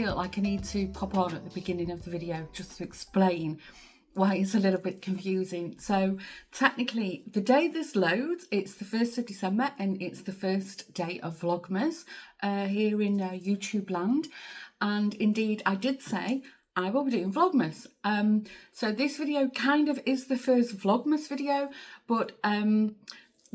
feel like I need to pop on at the beginning of the video just to explain why it's a little bit confusing. So technically the day this loads, it's the 1st of December and it's the first day of Vlogmas here in YouTube land. And indeed I did say I will be doing Vlogmas. So this video kind of is the first Vlogmas video, but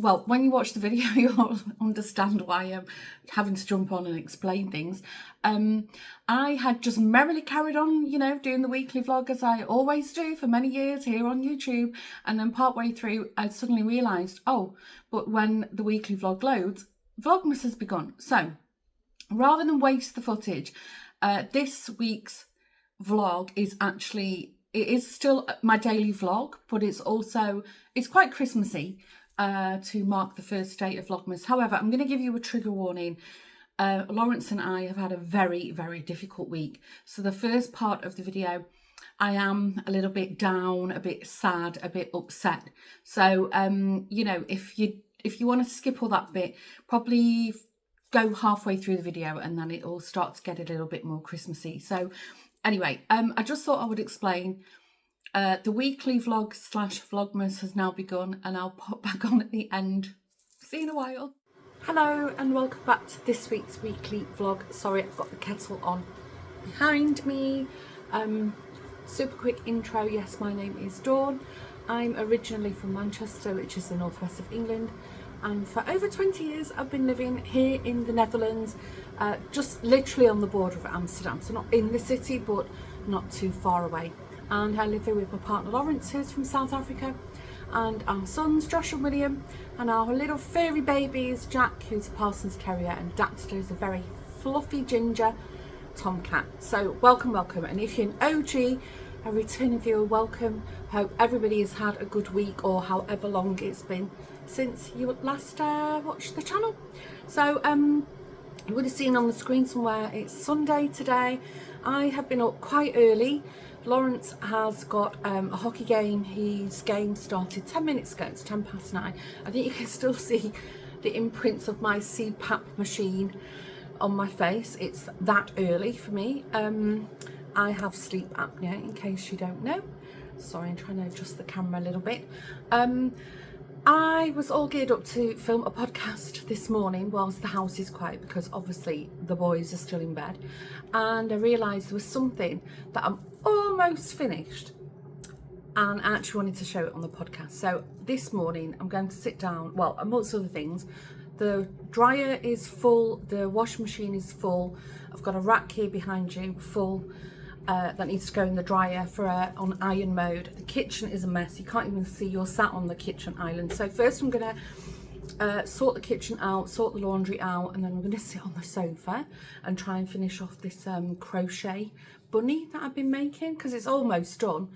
well, when you watch the video, you'll understand why I'm having to jump on and explain things. I had just merrily carried on, you know, doing the weekly vlog as I always do for many years here on YouTube. And then partway through, I suddenly realised, oh, but when the weekly vlog loads, Vlogmas has begun. So rather than waste the footage, this week's vlog is actually, it is still my daily vlog, but it's quite Christmassy. To mark the first day of Vlogmas. However, I'm going to give you a trigger warning. Lawrence and I have had a very, very difficult week. So the first part of the video, I am a little bit down, a bit sad, a bit upset. So, you know, if you want to skip all that bit, probably go halfway through the video and then it all starts to get a little bit more Christmassy. So anyway, I just thought I would explain. The weekly vlog / Vlogmas has now begun and I'll pop back on at the end. See you in a while. Hello and welcome back to this week's weekly vlog. Sorry, I've got the kettle on behind me. Super quick intro. Yes, my name is Dawn. I'm originally from Manchester, which is the northwest of England. And for over 20 years, I've been living here in the Netherlands, just literally on the border of Amsterdam. So not in the city, but not too far away. And I live here with my partner Lawrence, who's from South Africa, and our sons Josh and William, and our little furry babies Jack, who's a Parsons Terrier, and Daxter, who's a very fluffy ginger tomcat. So welcome, and if you're an OG, a returning viewer, welcome. Hope everybody has had a good week, or however long it's been since you last watched the channel. So you would have seen on the screen somewhere it's Sunday today. I have been up quite early. Lawrence has got a hockey game. His game started 10 minutes ago. It's 9:10. I think you can still see the imprints of my CPAP machine on my face. It's that early for me. I have sleep apnea, in case you don't know. Sorry, I'm trying to adjust the camera a little bit. I was all geared up to film a podcast this morning whilst the house is quiet, because obviously the boys are still in bed, and I realised there was something that I'm almost finished and I actually wanted to show it on the podcast. So this morning I'm going to sit down, well, amongst other things, the dryer is full, the washing machine is full, I've got a rack here behind you full that needs to go in the dryer for on iron mode. The kitchen is a mess. You can't even see you're sat on the kitchen island. So first I'm going to sort the kitchen out, sort the laundry out, and then I'm going to sit on the sofa and try and finish off this crochet bunny that I've been making, because it's almost done.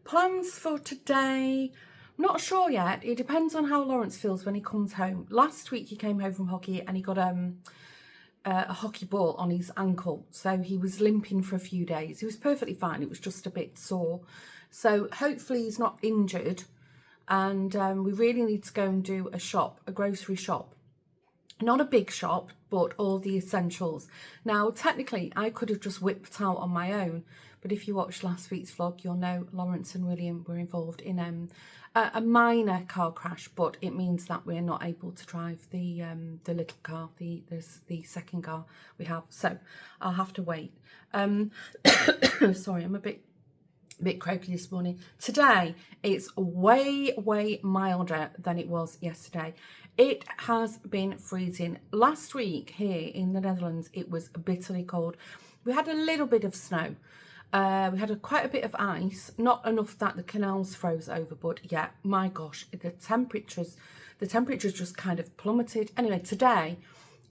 Plans for today, not sure yet. It depends on how Lawrence feels when he comes home. Last week he came home from hockey and he got a hockey ball on his ankle, so he was limping for a few days. He was perfectly fine, it was just a bit sore. So hopefully he's not injured, and we really need to go and do a grocery shop. Not a big shop, but all the essentials. Now technically I could have just whipped out on my own, but if you watched last week's vlog, you'll know Lawrence and William were involved in a minor car crash, but it means that we're not able to drive the little car, the second car we have, so I'll have to wait. Sorry, I'm a bit croaky this morning. Today it's way milder than it was yesterday. It has been freezing. Last week here in the Netherlands it was bitterly cold. We had a little bit of snow. We had quite a bit of ice, not enough that the canals froze over, but yeah, my gosh, the temperatures just kind of plummeted. Anyway, today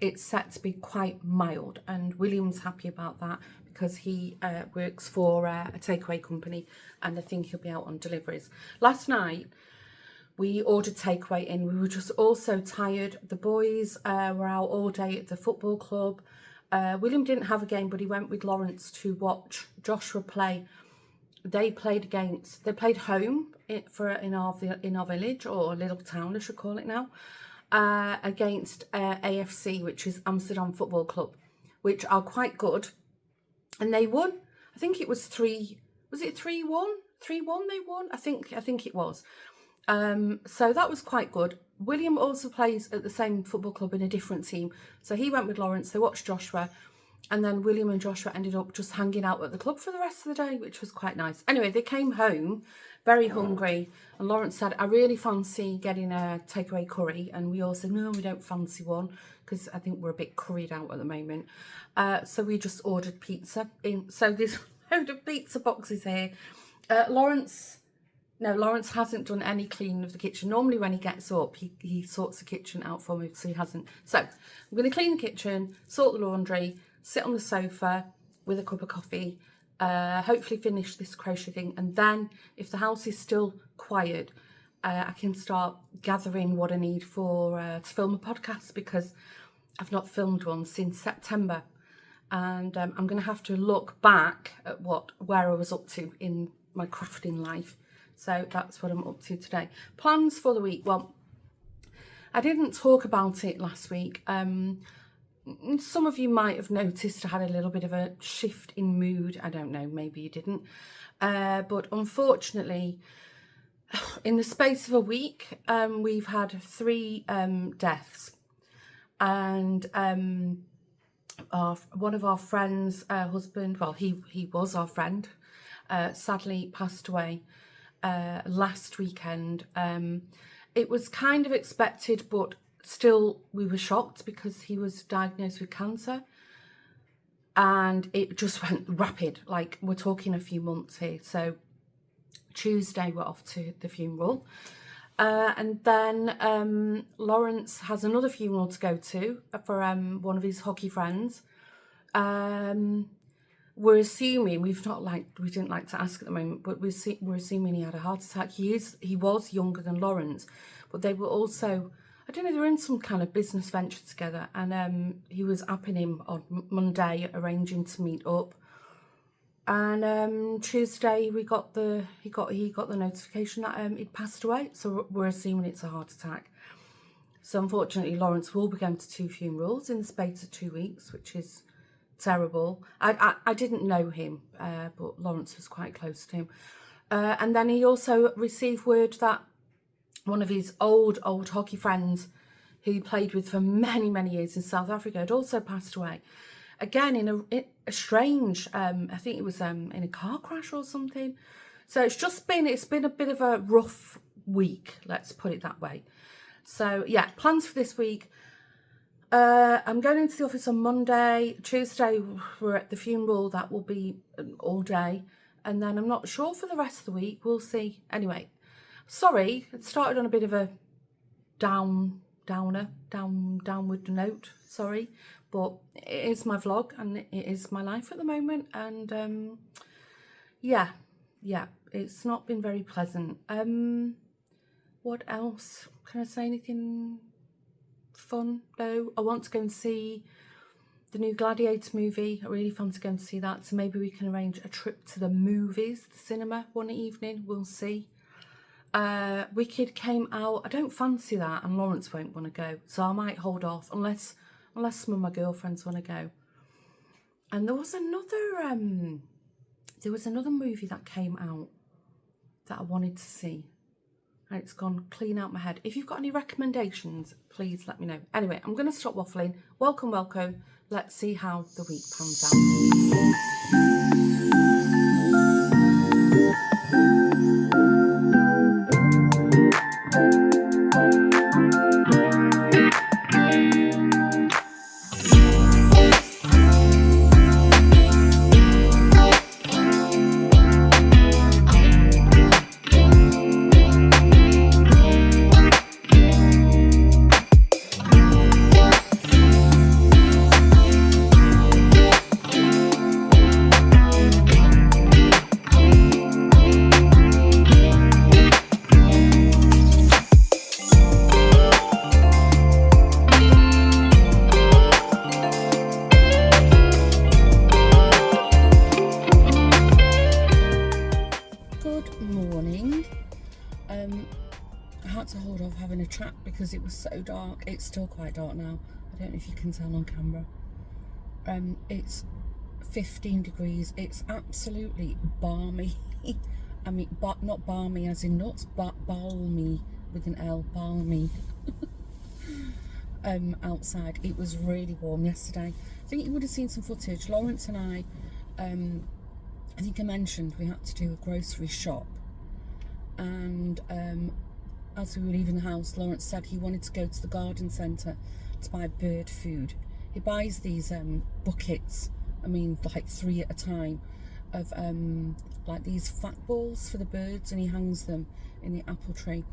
it's set to be quite mild, and William's happy about that because he works for a takeaway company, and I think he'll be out on deliveries. Last night we ordered takeaway in. We were just all so tired. The boys were out all day at the football club. William didn't have a game, but he went with Lawrence to watch Joshua play. They played home in our village, or little town I should call it now, against AFC, which is Amsterdam Football Club. which are quite good. And they won. I think it was 3-1? 3-1 they won? I think it was. So that was quite good. William also plays at the same football club in a different team. So he went with Lawrence, they watched Joshua, and then William and Joshua ended up just hanging out at the club for the rest of the day, which was quite nice. Anyway, they came home very hungry, and Lawrence said, I really fancy getting a takeaway curry, and we all said, no, we don't fancy one, because I think we're a bit curried out at the moment. So we just ordered pizza in. So there's a load of pizza boxes here. Lawrence hasn't done any cleaning of the kitchen. Normally when he gets up, he sorts the kitchen out for me, so he hasn't. So I'm going to clean the kitchen, sort the laundry, sit on the sofa with a cup of coffee, hopefully finish this crochet thing, and then if the house is still quiet, I can start gathering what I need for to film a podcast, because I've not filmed one since September, and I'm going to have to look back at where I was up to in my crafting life. So that's what I'm up to today. Plans for the week. Well, I didn't talk about it last week. Some of you might have noticed I had a little bit of a shift in mood. I don't know, maybe you didn't. But unfortunately, in the space of a week, we've had 3 deaths. And one of our friends' husband, well, he was our friend, sadly passed away last weekend. It was kind of expected, but still we were shocked because he was diagnosed with cancer, and it just went rapid. Like, we're talking a few months here. So Tuesday we're off to the funeral, and then Lawrence has another funeral to go to for one of his hockey friends. We're assuming, we didn't like to ask at the moment, but we're assuming he had a heart attack. He was younger than Lawrence, but they were also, I don't know, they were in some kind of business venture together, and he was apping him on Monday, arranging to meet up. And Tuesday he got the notification that he'd passed away. So we're assuming it's a heart attack. So unfortunately, Lawrence will be going to 2 funerals in the space of 2 weeks, which is terrible. I didn't know him, but Lawrence was quite close to him. And then he also received word that one of his old hockey friends, who he played with for many years in South Africa, had also passed away. Again, in a strange, I think it was in a car crash or something. So it's been a bit of a rough week, let's put it that way. So yeah, plans for this week. I'm going into the office on Monday. Tuesday we're at the funeral. That will be all day, and then I'm not sure for the rest of the week. We'll see. Anyway, sorry, it started on a bit of a downward note. Sorry, but it is my vlog and it is my life at the moment, and yeah, it's not been very pleasant. What else? Can I say anything fun though? I want to go and see the new Gladiator movie. I really fancy going to see that, so maybe we can arrange a trip to the movies, the cinema, one evening. We'll see. Wicked came out. I don't fancy that, and Lawrence won't want to go, so I might hold off unless some of my girlfriends want to go. And there was another movie that came out that I wanted to see, and it's gone clean out my head. If you've got any recommendations, please let me know. Anyway, I'm going to stop waffling. Welcome. Let's see how the week pans having a chat because it was so dark. It's still quite dark now. I don't know if you can tell on camera. It's 15 degrees. It's absolutely balmy. I mean, but not balmy as in nuts, but balmy with an L, balmy. Outside. It was really warm yesterday. I think you would have seen some footage. Lawrence and I think I mentioned we had to do a grocery shop, and as we were leaving the house, Lawrence said he wanted to go to the garden centre to buy bird food. He buys these buckets, I mean like 3 at a time, of like these fat balls for the birds, and he hangs them in the apple tree.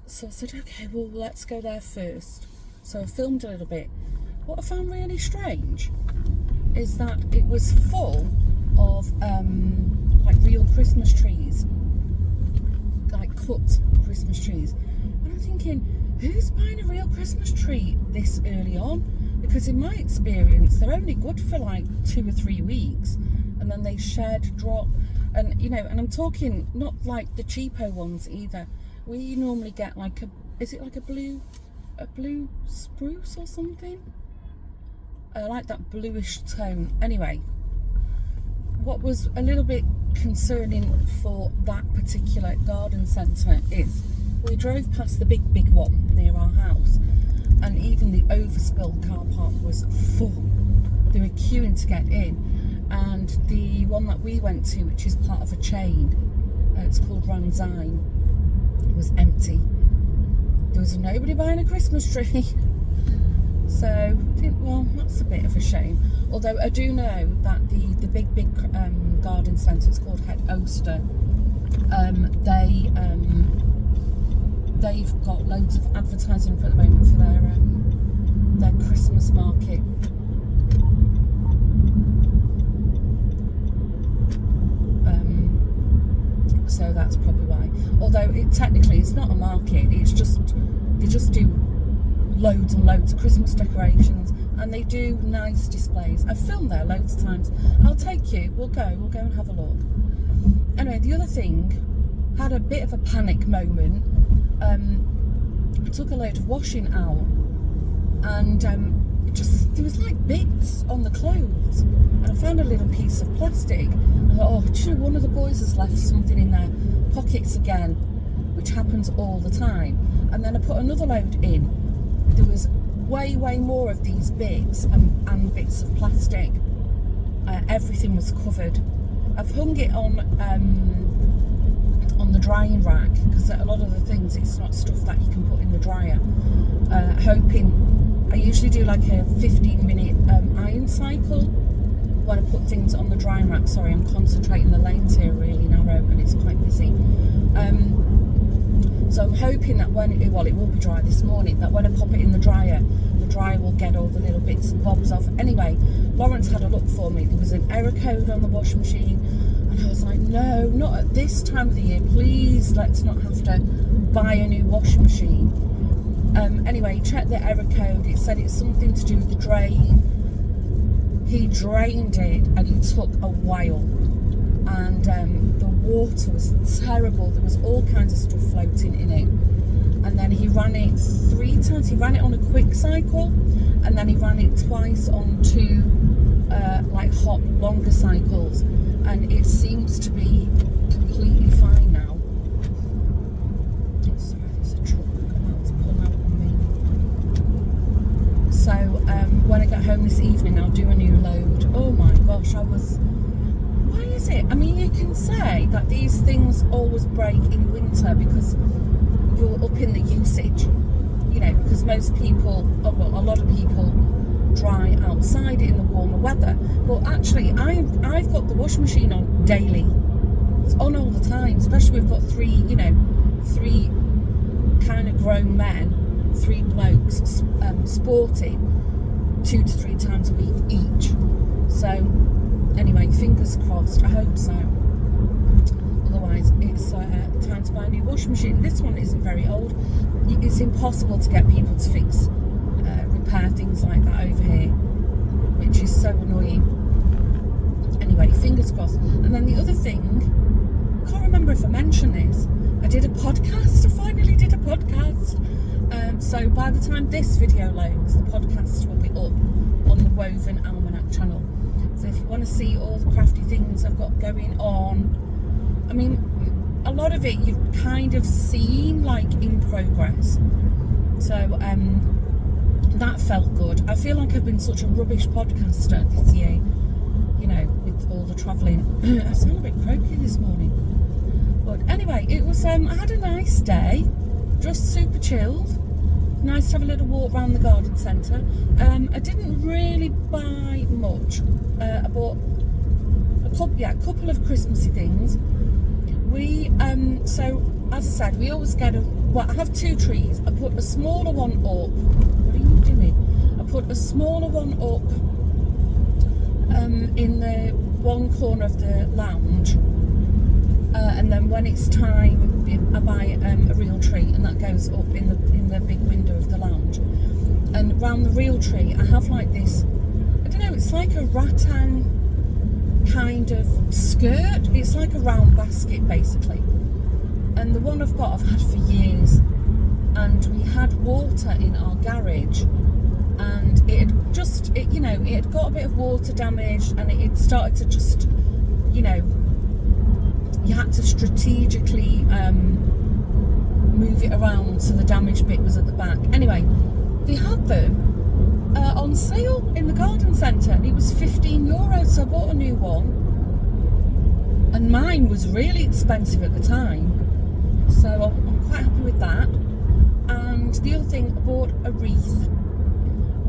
So I said, okay, well, let's go there first. So I filmed a little bit. What I found really strange is that it was full of like real Christmas trees, like cut Christmas trees. And I'm thinking, who's buying a real Christmas tree this early on? Because in my experience, they're only good for like 2 or 3 weeks, and then they shed, drop, and you know. And I'm talking not like the cheapo ones either. We normally get like is it like a blue spruce or something? I like that bluish tone. Anyway, what was a little bit concerning for that particular garden centre is we drove past the big one near our house, and even the overspill car park was full. They were queuing to get in, and the one that we went to, which is part of a chain, it's called Ranzine, was empty. There was nobody buying a Christmas tree. So I think, well, that's a bit of a shame. Although I do know that the big garden centre, it's called Head Oster, they've got loads of advertising up at the moment for their Christmas market. So that's probably why. Although technically it's not a market, it's just, they just do loads and loads of Christmas decorations, and they do nice displays. I've filmed there loads of times. I'll take you, we'll go and have a look. Anyway, the other thing, had a bit of a panic moment. I took a load of washing out, and there was like bits on the clothes, and I found a little piece of plastic. I thought, oh, do you know, one of the boys has left something in their pockets again, which happens all the time. And then I put another load in. There was way more of these bits and bits of plastic. Everything was covered. I've hung it on the drying rack, because a lot of the things, it's not stuff that you can put in the dryer. Hoping, I usually do like a 15-minute iron cycle when I put things on the drying rack. Sorry, I'm concentrating, the lanes here are really narrow and it's quite busy. So I'm hoping that it will be dry this morning, that when I pop it in the dryer will get all the little bits and bobs off. Anyway, Lawrence had a look for me. There was an error code on the washing machine, and I was like, no, not at this time of the year, please, let's not have to buy a new washing machine. Anyway, he checked the error code. It said it's something to do with the drain. He drained it, and it took a while, and the water was terrible. There was all kinds of stuff floating in it. And then he ran it 3 times. He ran it on a quick cycle, and then he ran it twice on 2 like hot, longer cycles, and it seems to be completely fine now. Oh, sorry, there's a truck about to pull out on me. So when I get home this evening, I'll do a new load. Oh my gosh, why is it? I mean, you can say that these things always break in winter because you're up in the usage, you know, because most people, well, a lot of people dry outside in the warmer weather. But actually, I've got the washing machine on daily. It's on all the time, especially we've got 3 kind of grown men, 3 blokes sporting 2 to 3 times a week each. So anyway, fingers crossed, I hope so. Otherwise, it's time to buy a new washing machine. This one isn't very old. It's impossible to get people to repair things like that over here, which is so annoying. Anyway, fingers crossed. And then the other thing, I can't remember if I mentioned this, I did a podcast. I finally did a podcast. So by the time this video loads, the podcast will be up on the Woven Almanac channel. So if you want to see all the crafty things I've got going on, I mean, a lot of it you've kind of seen like in progress. So that felt good. I feel like I've been such a rubbish podcaster this year, you know, with all the travelling. I sound a bit croaky this morning. But anyway, it was, I had a nice day, just super chilled. Nice to have a little walk around the garden centre. I didn't really buy much. I bought a couple of Christmassy things. We, so as I said, we always get I have 2 trees. I put a smaller one up. What are you doing? I put a smaller one up in the one corner of the lounge. And then when it's time, I buy a real tree, and that goes up in the big window of the lounge. And round the real tree, I have like this, I don't know, it's like a rattan kind of skirt. It's like a round basket basically. And the one I've got, I've had for years. And we had water in our garage, and it had it had got a bit of water damage, and it had started to just, you know, you had to strategically move it around so the damaged bit was at the back. Anyway, they had them on sale in the garden centre. It was €15, so I bought a new one. And mine was really expensive at the time. So I'm quite happy with that. And the other thing, I bought a wreath.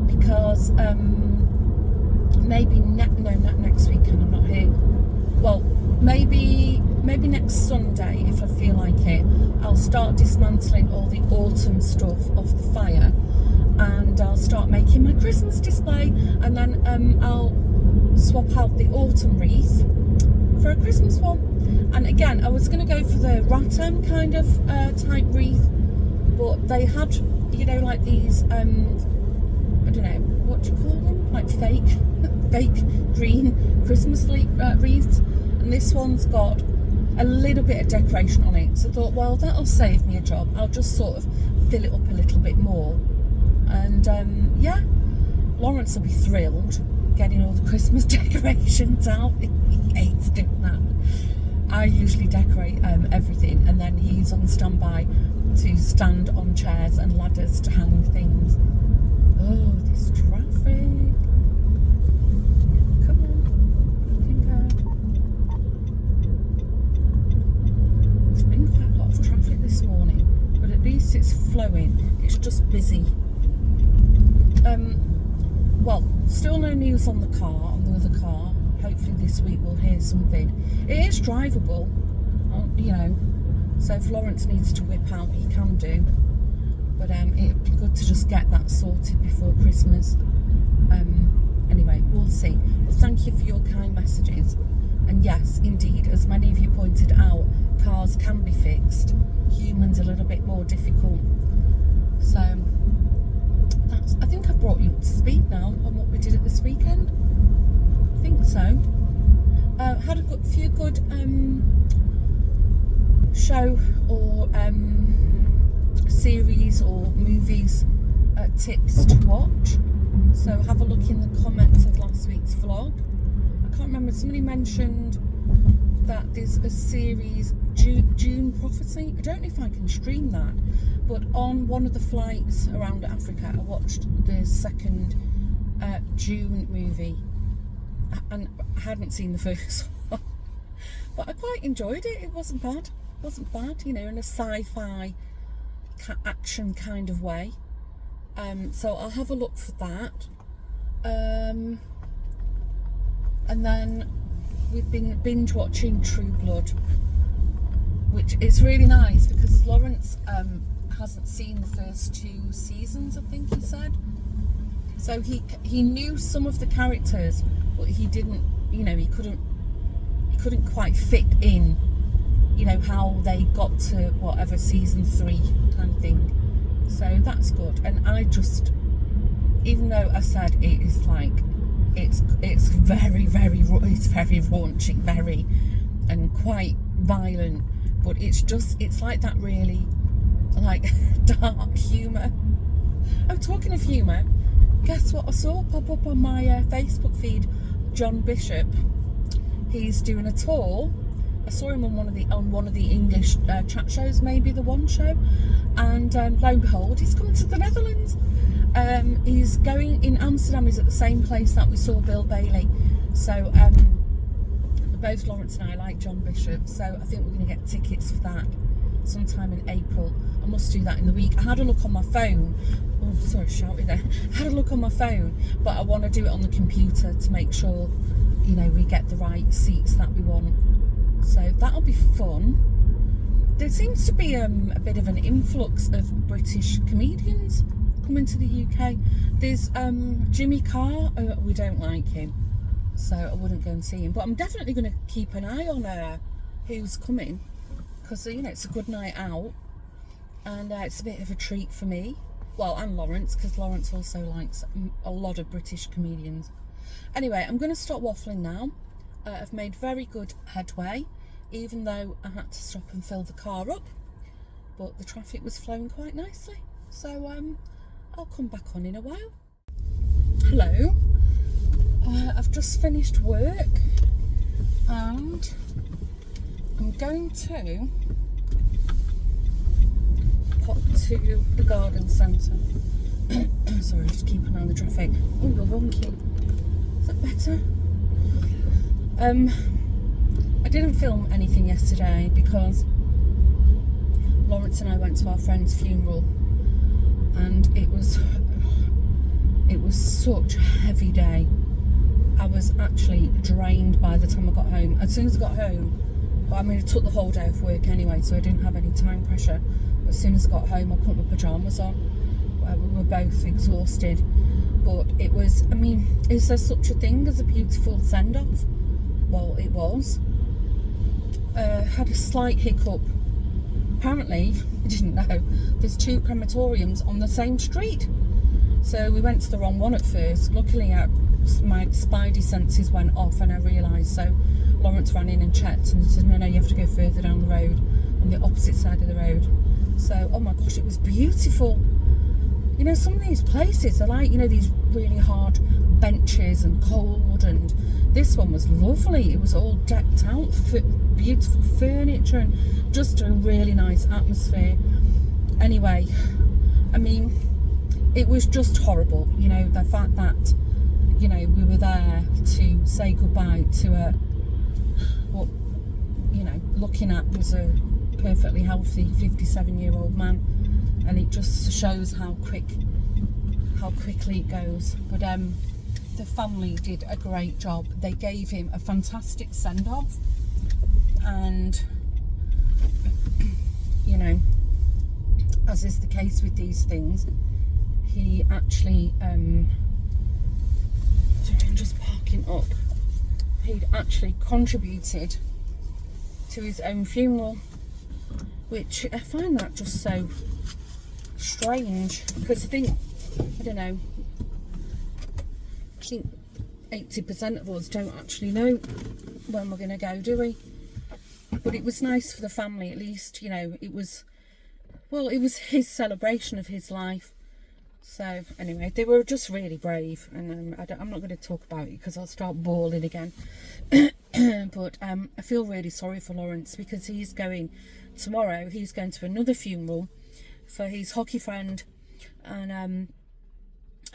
Because maybe not next weekend, I'm not here. Well, maybe next Sunday, if I feel like it, I'll start dismantling all the autumn stuff off the fire, and I'll start making my Christmas display, and then I'll swap out the autumn wreath for a Christmas one. And again, I was going to go for the rattan kind of type wreath, but they had, you know, like these, I don't know, what do you call them? Like fake green Christmas wreaths. And this one's got a little bit of decoration on it. So I thought, well, that'll save me a job. I'll just sort of fill it up a little bit more. And yeah, Lawrence will be thrilled getting all the Christmas decorations out. He hates doing that. I usually decorate everything, and then he's on standby to stand on chairs and ladders to hang things. Oh, this traffic. Come on, looking good. There's been quite a lot of traffic this morning, but at least it's flowing. It's just busy. Well, still no news on the other car. Hopefully this week we'll hear something. It is drivable, you know, so if Lawrence needs to whip out, he can do. But it'd be good to just get that sorted before Christmas. Anyway, we'll see. But thank you for your kind messages. And yes, indeed, as many of you pointed out, cars can be fixed. Humans a little bit more difficult. So I think I've brought you up to speed now on what we did at this weekend. I think so. Had a few good show or series or movies tips to watch. So have a look in the comments of last week's vlog. I can't remember, somebody mentioned that there's a series, June Prophecy. I don't know if I can stream that, but on one of the flights around Africa I watched the second June movie, and I hadn't seen the first one, but I quite enjoyed it. It wasn't bad, you know, in a sci-fi action kind of way. So I'll have a look for that. And then we've been binge watching True Blood, which is really nice because Lawrence hasn't seen the first 2 seasons, I think he said. So he knew some of the characters, but he didn't, you know, he couldn't quite fit in, you know, how they got to whatever season 3 kind of thing. So that's good. And I just, even though I said it is like, it's very raunchy, and quite violent, but it's like that really like dark humour. Oh, talking of humour, guess what I saw pop up on my Facebook feed? John Bishop. He's doing a tour. I saw him on one of the English chat shows, maybe the One Show, and lo and behold, he's coming to the Netherlands. He's going in Amsterdam. He's at the same place that we saw Bill Bailey. So both Lawrence and I like John Bishop, so I think we're going to get tickets for that sometime in April. I must do that in the week. I had a look on my phone. Oh, sorry, shouted there. I had a look on my phone, but I want to do it on the computer to make sure, you know, we get the right seats that we want. So that'll be fun. There seems to be a bit of an influx of British comedians coming to the UK. There's Jimmy Carr. We don't like him, so I wouldn't go and see him. But I'm definitely going to keep an eye on who's coming, because you know it's a good night out, and it's a bit of a treat for me. Well, and Lawrence, because Lawrence also likes a lot of British comedians. Anyway, I'm going to stop waffling now. I've made very good headway, even though I had to stop and fill the car up, but the traffic was flowing quite nicely. So I'll come back on in a while. Hello. I've just finished work and I'm going to pop to the garden centre. Sorry, just keep an eye on the traffic. Oh, you're wonky. Is that better? I didn't film anything yesterday because Lawrence and I went to our friend's funeral, and it was such a heavy day. I was actually drained by the time I got home. As soon as I got home, but I mean, I took the whole day off work anyway, so I didn't have any time pressure. But as soon as I got home, I put my pyjamas on. We were both exhausted. But it was, I mean, is there such a thing as a beautiful send-off? Well, it was. Had a slight hiccup. Apparently, I didn't know, there's 2 crematoriums on the same street. So we went to the wrong one at first. Luckily, my spidey senses went off and I realised. So Lawrence ran in and checked and said, no, you have to go further down the road, on the opposite side of the road. So, oh my gosh, it was beautiful. You know, some of these places are like, you know, these really hard benches and cold, and this one was lovely. It was all decked out, beautiful furniture and just a really nice atmosphere. Anyway, I mean, it was just horrible, you know, the fact that, you know, we were there to say goodbye to what, you know, looking at was a perfectly healthy 57-year-old man, and it just shows how quickly it goes. But the family did a great job. They gave him a fantastic send-off, and you know, as is the case with these things, he actually sorry, I'm just parking up. He'd actually contributed to his own funeral, which I find that just so strange, because I think, I don't know, I think 80% of us don't actually know when we're going to go, do we? But it was nice for the family, at least, you know, it was, well, it was his celebration of his life. So anyway, they were just really brave, and I'm not going to talk about it because I'll start bawling again. But I feel really sorry for Lawrence, because he's going tomorrow. He's going to another funeral for his hockey friend, and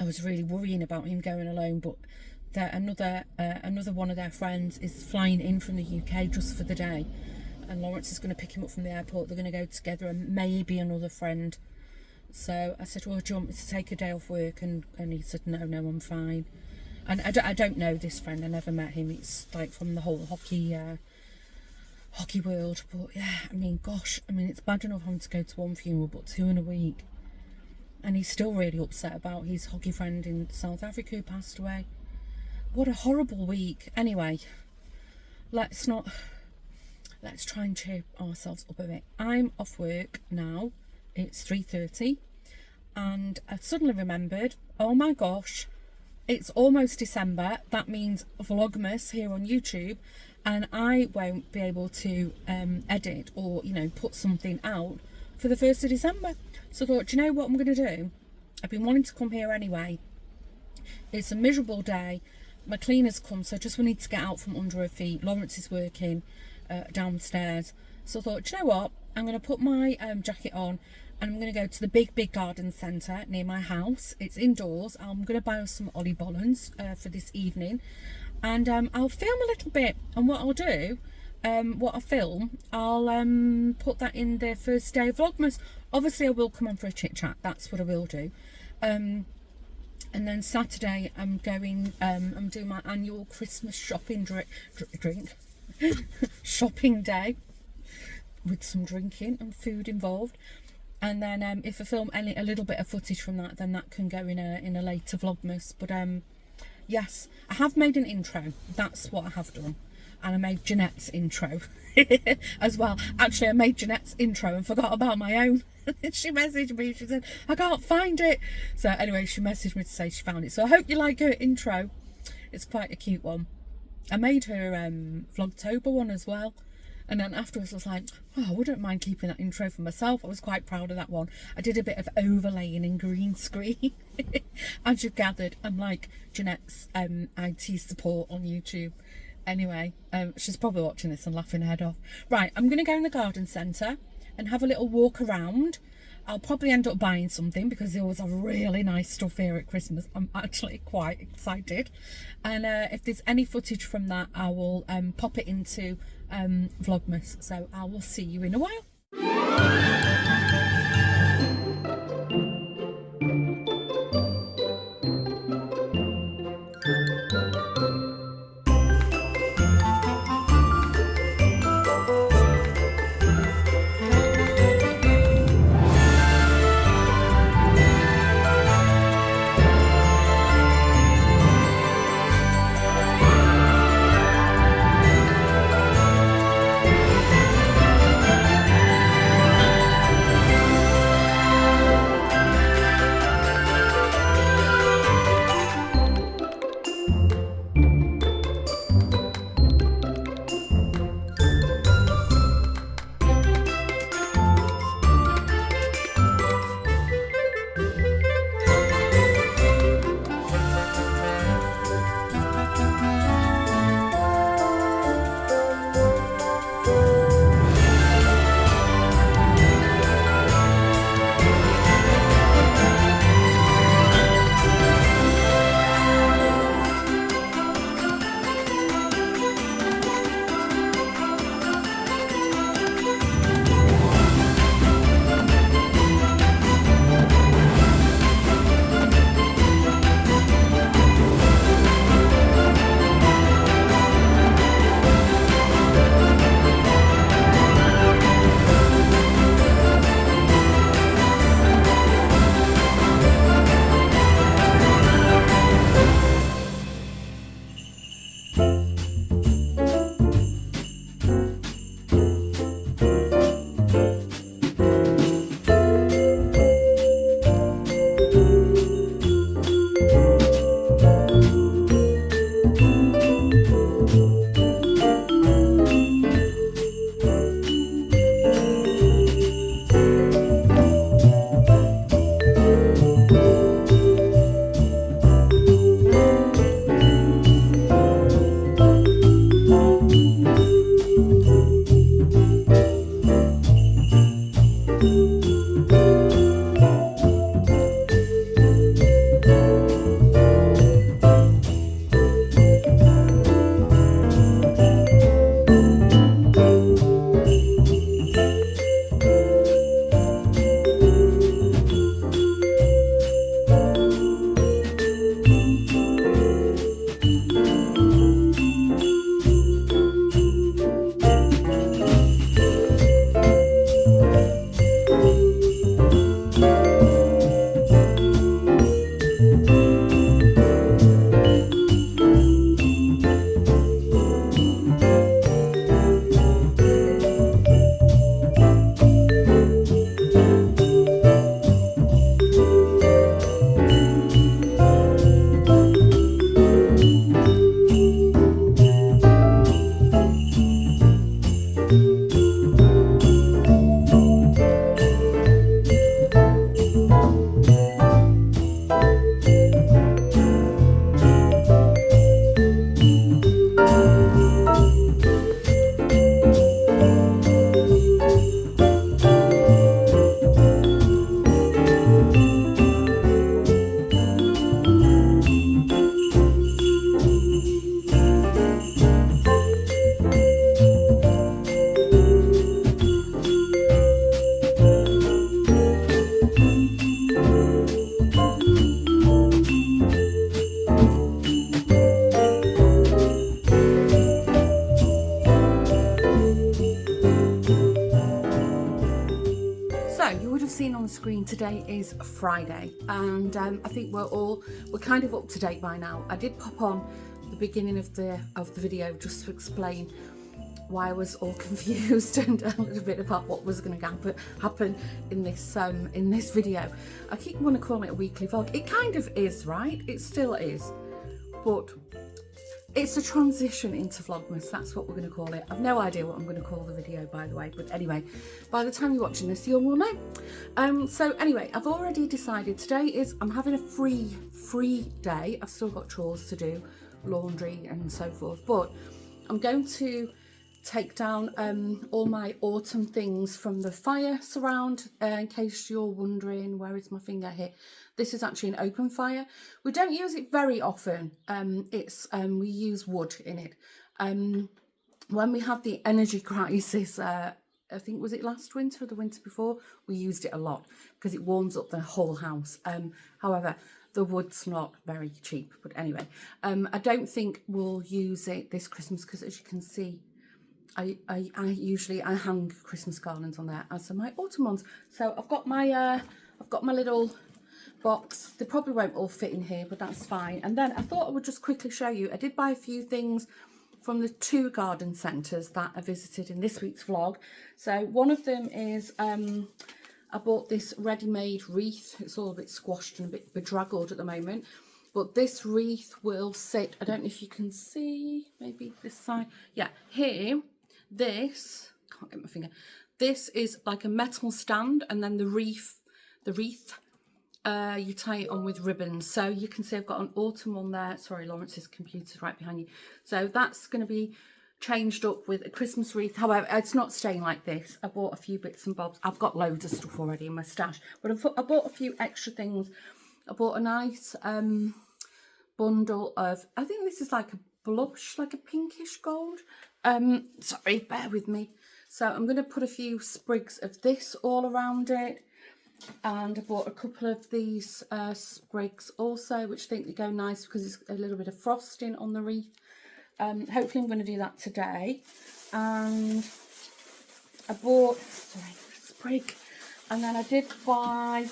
I was really worrying about him going alone. But another one of their friends is flying in from the UK just for the day, and Lawrence is going to pick him up from the airport. They're going to go together, and maybe another friend. So I said, well, do you want me to take a day off work? And he said, no, I'm fine. And I don't know this friend. I never met him. It's like from the whole hockey world. But yeah, I mean, gosh, I mean, it's bad enough having to go to one funeral, but 2 in a week. And he's still really upset about his hockey friend in South Africa who passed away. What a horrible week. Anyway, let's try and cheer ourselves up a bit. I'm off work now. It's 3:30, and I suddenly remembered, oh my gosh, it's almost December. That means Vlogmas here on YouTube and I won't be able to edit or, you know, put something out for the 1st of December. So I thought, do you know what I'm going to do? I've been wanting to come here anyway. It's a miserable day. My cleaner's come, so I just need to get out from under her feet. Lawrence is working downstairs. So I thought, do you know what? I'm going to put my jacket on and I'm going to go to the big garden centre near my house. It's indoors. I'm going to buy some Ollie Bollens for this evening. And I'll film a little bit. And what I'll do, what I film, I'll put that in the first day of Vlogmas. Obviously, I will come on for a chit chat. That's what I will do. And then Saturday, I'm doing my annual Christmas shopping shopping day with some drinking and food involved. And then if I film a little bit of footage from that, then that can go in a later Vlogmas. But yes, I have made an intro. That's what I have done. And I made Jeanette's intro as well. Actually, I made Jeanette's intro and forgot about my own. She messaged me, she said, I can't find it. So anyway, she messaged me to say she found it. So I hope you like her intro. It's quite a cute one. I made her Vlogtober one as well. And then afterwards I was like, oh, I wouldn't mind keeping that intro for myself. I was quite proud of that one. I did a bit of overlaying in green screen. As you've gathered, I'm like Jeanette's IT support on YouTube. Anyway, she's probably watching this and laughing her head off. Right, I'm going to go in the garden centre and have a little walk around. I'll probably end up buying something because they always have really nice stuff here at Christmas. I'm actually quite excited. And if there's any footage from that, I will pop it into Vlogmas. So I will see you in a while. seeing on the screen, today is Friday, and I think we're kind of up to date by now. I did pop on the beginning of the video just to explain why I was all confused and a little bit about what was going to happen in this video. I keep wanting to call it a weekly vlog. It kind of is, right? It still is, but it's a transition into Vlogmas. That's what we're going to call it. I've no idea what I'm going to call the video, by the way, but anyway, by the time you're watching this, you will know. So anyway, I've already decided today I'm having a free day. I've still got chores to do, laundry and so forth, but I'm going to take down all my autumn things from the fire surround. In case you're wondering, where is my finger here? This is actually an open fire. We don't use it very often. We use wood in it. When we had the energy crisis, I think, was it last winter or the winter before, we used it a lot because it warms up the whole house. However, the wood's not very cheap, but anyway, I don't think we'll use it this Christmas because, as you can see, I usually hang Christmas garlands on there, as are my autumn ones. So I've got my little box. They probably won't all fit in here, but that's fine. And then I thought I would just quickly show you. I did buy a few things from the 2 garden centres that I visited in this week's vlog. So one of them is I bought this ready-made wreath. It's all a bit squashed and a bit bedraggled at the moment, but this wreath will sit, I don't know if you can see, maybe this side, yeah, here. This, can't get my finger, this is like a metal stand, and then the wreath, you tie it on with ribbons. So you can see I've got an autumn on there. Sorry, Lawrence's computer's right behind you. So that's going to be changed up with a Christmas wreath. However, it's not staying like this. I bought a few bits and bobs. I've got loads of stuff already in my stash, but I bought a few extra things. I bought a nice bundle of, I think this is like a blush, like a pinkish gold. Sorry, bear with me. So I'm going to put a few sprigs of this all around it, and I bought a couple of these sprigs also, which I think they go nice because it's a little bit of frosting on the wreath. Hopefully I'm going to do that today. And I bought a sprig, and then I did buy,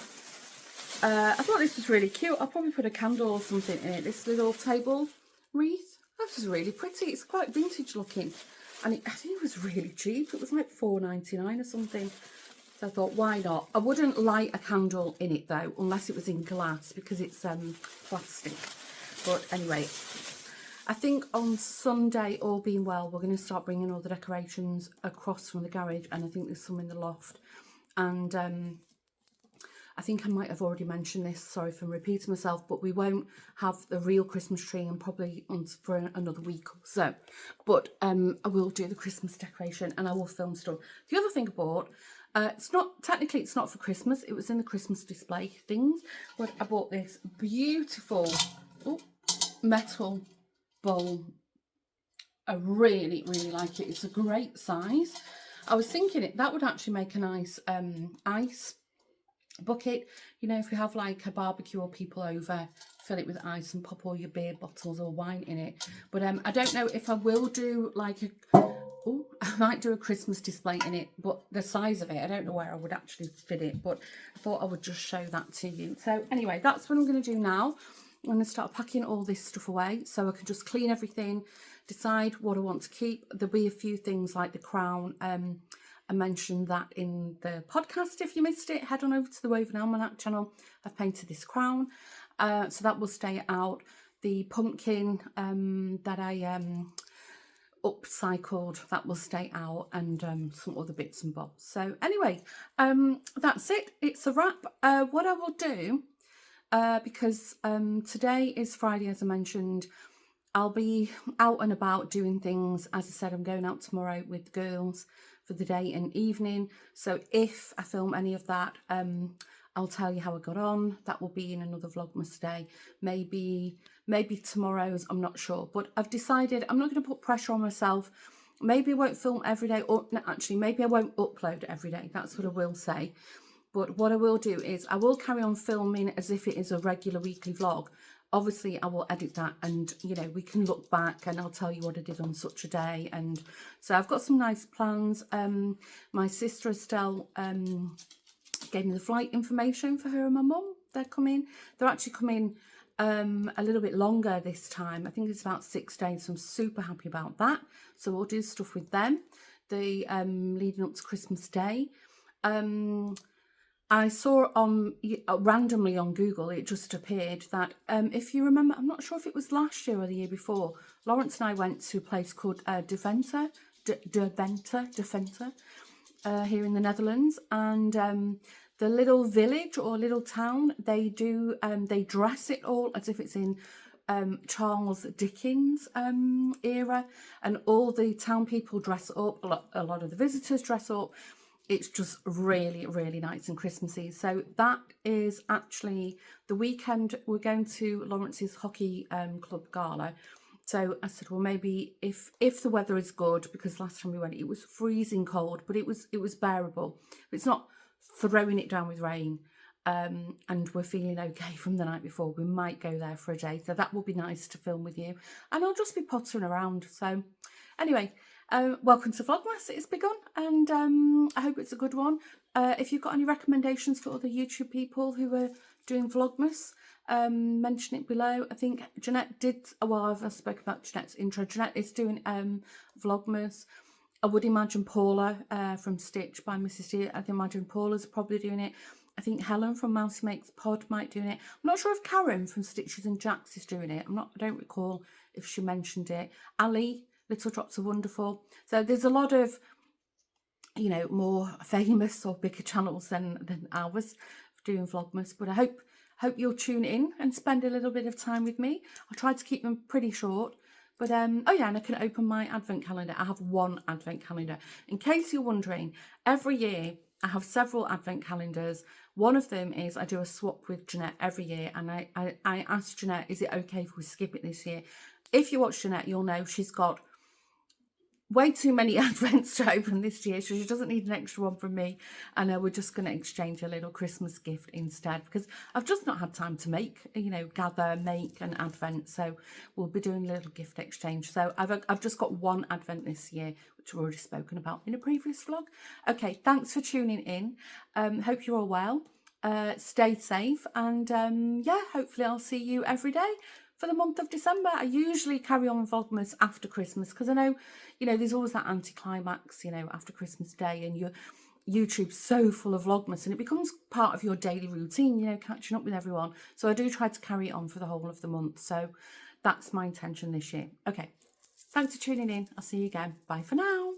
I thought this was really cute. I'll probably put a candle or something in it, this little table wreath. This is really pretty. It's quite vintage looking, and I think it was really cheap. It was like £4.99 or something. So I thought, why not? I wouldn't light a candle in it though, unless it was in glass, because it's plastic. But anyway, I think on Sunday, all being well, we're going to start bringing all the decorations across from the garage, and I think there's some in the loft. And I think I might have already mentioned this, sorry for repeating myself, but we won't have the real Christmas tree and probably for another week or so. But I will do the Christmas decoration, and I will film stuff. The other thing I bought, it's not for Christmas, it was in the Christmas display things, but I bought this beautiful metal bowl. I really, really like it. It's a great size. I was thinking that would actually make a nice ice bucket, you know, if you have like a barbecue or people over, fill it with ice and pop all your beer bottles or wine in it. But I don't know if I will do like I might do a Christmas display in it, but the size of it, I don't know where I would actually fit it, but I thought I would just show that to you. So anyway, that's what I'm going to do now. I'm going to start packing all this stuff away so I can just clean everything, decide what I want to keep. There'll be a few things like the crown. I mentioned that in the podcast. If you missed it, head on over to the Woven Almanac channel. I've painted this crown, so that will stay out. The pumpkin that I upcycled, that will stay out, and some other bits and bobs. So anyway, that's it. It's a wrap. What I will do, because today is Friday, as I mentioned, I'll be out and about doing things. As I said, I'm going out tomorrow with the girls for the day and evening. So if I film any of that, I'll tell you how I got on. That will be in another Vlogmas day. Maybe tomorrow's, I'm not sure. But I've decided I'm not going to put pressure on myself. Maybe I won't film every day, or no, actually, maybe I won't upload every day. That's what I will say. But what I will do is I will carry on filming as if it is a regular weekly vlog. Obviously, I will edit that, and, you know, we can look back and I'll tell you what I did on such a day. And so I've got some nice plans. My sister Estelle gave me the flight information for her and my mum. They're coming. They're actually coming a little bit longer this time. I think it's about 6 days, so I'm super happy about that. So we'll do stuff with them the leading up to Christmas Day. I saw on randomly on Google, it just appeared that if you remember, I'm not sure if it was last year or the year before, Lawrence and I went to a place called Deventer here in the Netherlands, and the little village or little town, they dress it all as if it's in Charles Dickens era, and all the town people dress up, a lot of the visitors dress up. It's just really, really nice and Christmassy. So that is actually the weekend. We're going to Lawrence's hockey club gala. So I said, well, maybe if the weather is good, because last time we went, it was freezing cold, but it was bearable. It's not throwing it down with rain. And we're feeling okay from the night before. We might go there for a day. So that will be nice to film with you. And I'll just be pottering around. So anyway, welcome to Vlogmas. It's begun, and I hope it's a good one. If you've got any recommendations for other YouTube people who are doing Vlogmas, mention it below. I think Jeanette did, I spoke about Jeanette's intro. Jeanette is doing Vlogmas. I would imagine Paula from Stitch by Mrs. D. I'd imagine Paula's probably doing it. I think Helen from Mousy Makes Pod might doing it. I'm not sure if Karen from Stitches and Jacks is doing it. I don't recall if she mentioned it. Ali, Little Drops are Wonderful. So there's a lot of, more famous or bigger channels than ours doing Vlogmas. But I hope you'll tune in and spend a little bit of time with me. I'll try to keep them pretty short. But, oh yeah, and I can open my advent calendar. I have one advent calendar. In case you're wondering, every year I have several advent calendars. One of them is I do a swap with Jeanette every year. And I asked Jeanette, is it okay if we skip it this year? If you watch Jeanette, you'll know she's got way too many advents to open this year, so she doesn't need an extra one from me, and we're just going to exchange a little Christmas gift instead, because I've just not had time to make an advent. So we'll be doing a little gift exchange. So I've just got one advent this year, which we've already spoken about in a previous vlog. Okay, thanks for tuning in. Hope you're all well. Stay safe, and yeah, hopefully I'll see you every day for the month of December. I usually carry on Vlogmas after Christmas, because I know, there's always that anticlimax, after Christmas Day, and your YouTube's so full of Vlogmas, and it becomes part of your daily routine, catching up with everyone. So I do try to carry it on for the whole of the month. So that's my intention this year. Okay, thanks for tuning in. I'll see you again. Bye for now.